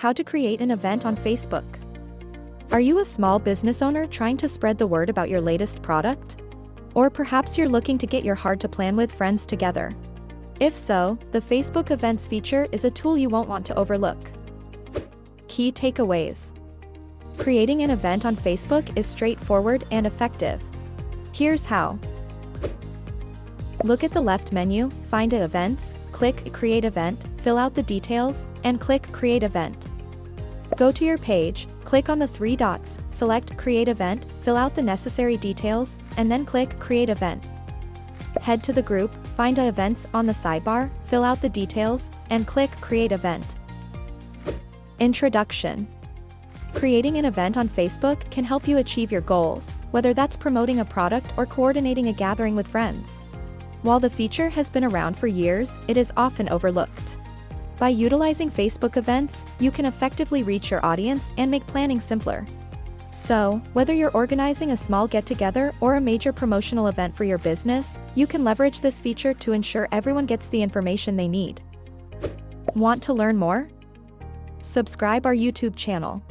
How to create an event on Facebook. Are you a small business owner trying to spread the word about your latest product? Or perhaps you're looking to get your hard-to-plan with friends together? If so, the Facebook Events feature is a tool you won't want to overlook. Key takeaways. Creating an event on Facebook is straightforward and effective. Here's how. Look at the left menu, find Events, click Create Event, fill out the details, and click Create Event. Go to your page, click on the three dots, select Create Event, fill out the necessary details, and then click Create Event. Head to the group, find Events on the sidebar, fill out the details, and click Create Event. Introduction. Creating an event on Facebook can help you achieve your goals, whether that's promoting a product or coordinating a gathering with friends. While the feature has been around for years, it is often overlooked. By utilizing Facebook events, you can effectively reach your audience and make planning simpler. So, whether you're organizing a small get-together or a major promotional event for your business, you can leverage this feature to ensure everyone gets the information they need. Want to learn more? Subscribe our YouTube channel.